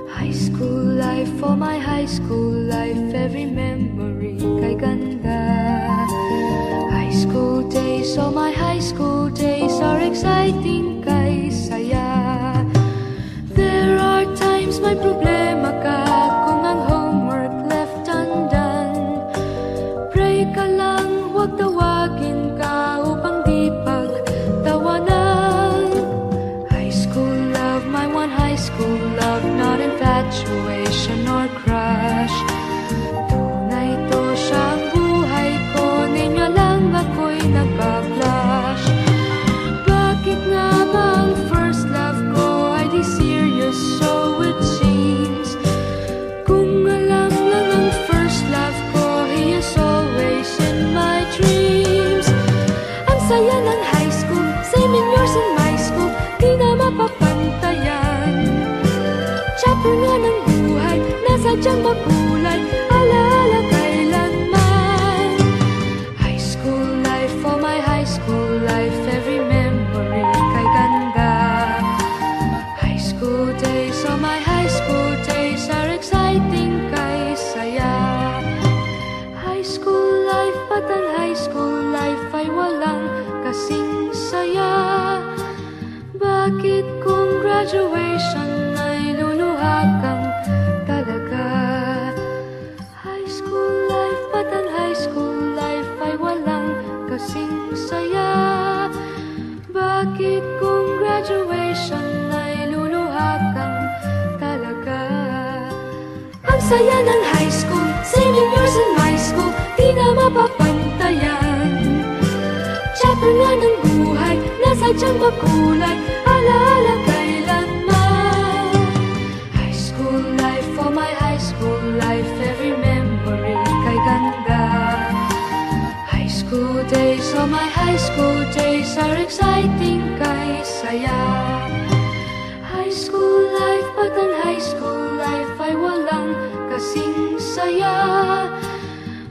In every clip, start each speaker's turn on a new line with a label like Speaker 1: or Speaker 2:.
Speaker 1: High school life, for my high school life, every memory kay ganda. High school days, oh my high school days are exciting kay saya. There are times may problema ka kung ang homework left undone. Pray ka lang, huwag tawagin ka upang di pagtawanan. High school love, my one high school love, not infatuation or crush. Tunay to siyang buhay ko, niya lang ako'y nagpa-blush. Bakit nga ba ang first love ko ay di serious, so it seems? Kung alam lang ang first love ko, he is always in my dreams. Ang saya ng high school, same in yours in my school, di na mapapantayan. Chapter nga ng buhay, nasadyang makulay, alaala kailanman. High school life, for my high school life, every memory kay ganda. High school days, oh my high school days are exciting kay saya. High school life, at ang high school life ay walang kasing saya. Bakit kung graduation ay luluha kang talaga? High school life, at ang high school life ay walang kasing saya. Bakit kung graduation ay luluha kang talaga? Ang saya ng high school, same in yours in my school, di na mapapantayan. Chapter nga ng buhay, nasadyang makulay, alaala kailanman. High school life, for my high school life, every memory kay ganda. High school days, oh my high school days are exciting kay saya. High school life, at ang high school life ay walang kasing saya.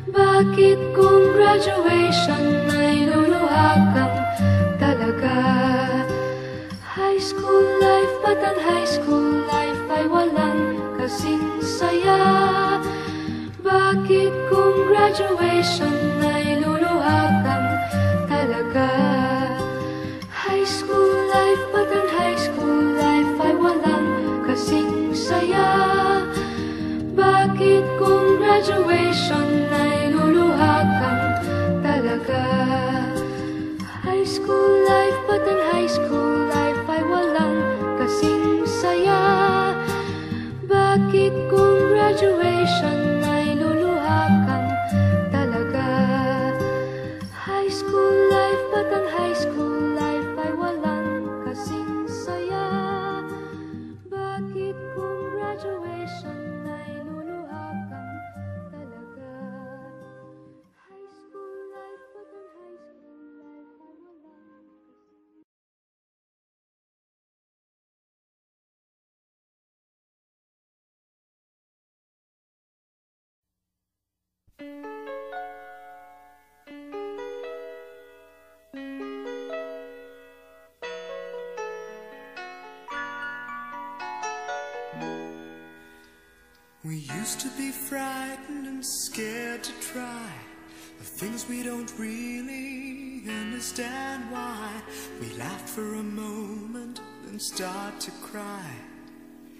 Speaker 1: Bakit kung graduation ay luluha kang talaga? High school life, at ang high school life ay walang kasing saya. Bakit kung graduation ay luluha kang talaga? High school life, at ang high school life ay walang kasing saya. Bakit kung graduation ay luluha kang talaga? High school life, at ang high school life ay walang kasing saya. Bakit kung graduation ay luluha kang talaga? High school life, at ang high school life ay walang kasing saya. Bakit kung graduation ay luluha kang talaga? High school life, at ang high school life ay walang
Speaker 2: We used to be frightened and scared to try the things we don't really understand why. We laughed for a moment, then start to cry.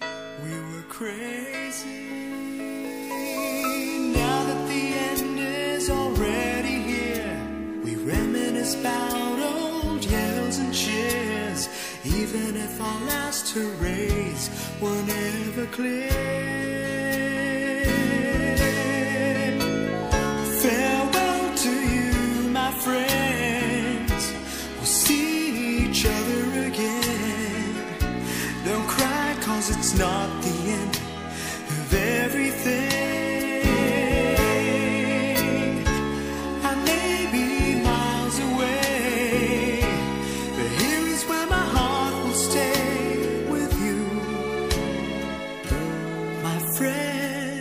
Speaker 2: We were crazy. Now that the end is already here, we reminisce about old yells and cheers, even if our last hurrays were never clear. Farewell to you, my friends. We'll see each other again. Don't cry, 'cause it's not the end of everything. I may be miles away, but here is where my heart will stay with you, my friend.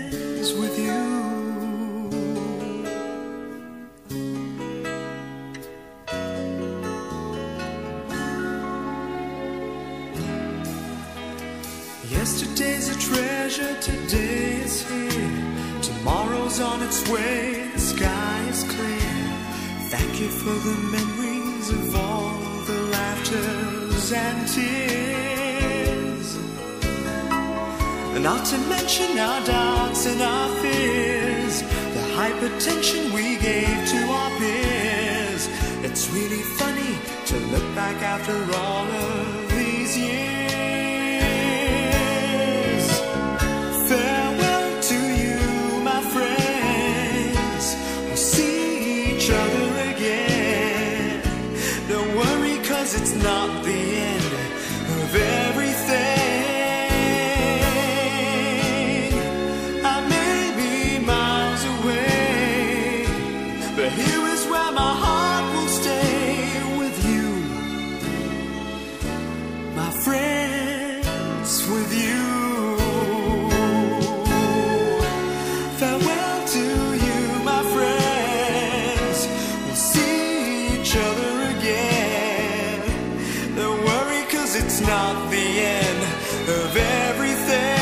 Speaker 2: Yesterday's a treasure, today is here. Tomorrow's on its way, the sky is clear. Thank you for the memories of all the laughters and tears. Not to mention our doubts and our fears, the hypertension we gave to our peers. It's really funny to look back after all of these years. Farewell to you, my friends. We'll see each other again. Don't worry, 'cause it's not the end of everything. I may be miles away, but here is where my heart will stay with you, my friends, with you. Farewell to you, my friends. We'll see each other again. Don't worry, 'cause it's not the end of everything.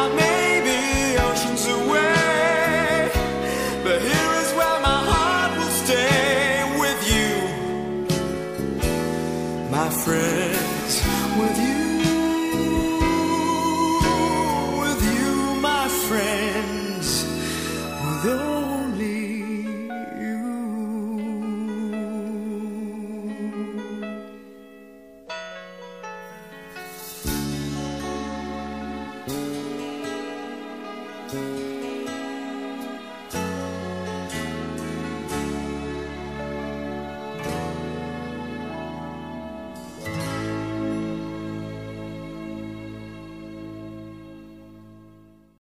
Speaker 2: I may be oceans away, but here is where my heart will stay with you, my friends, with you, my friends, with only you.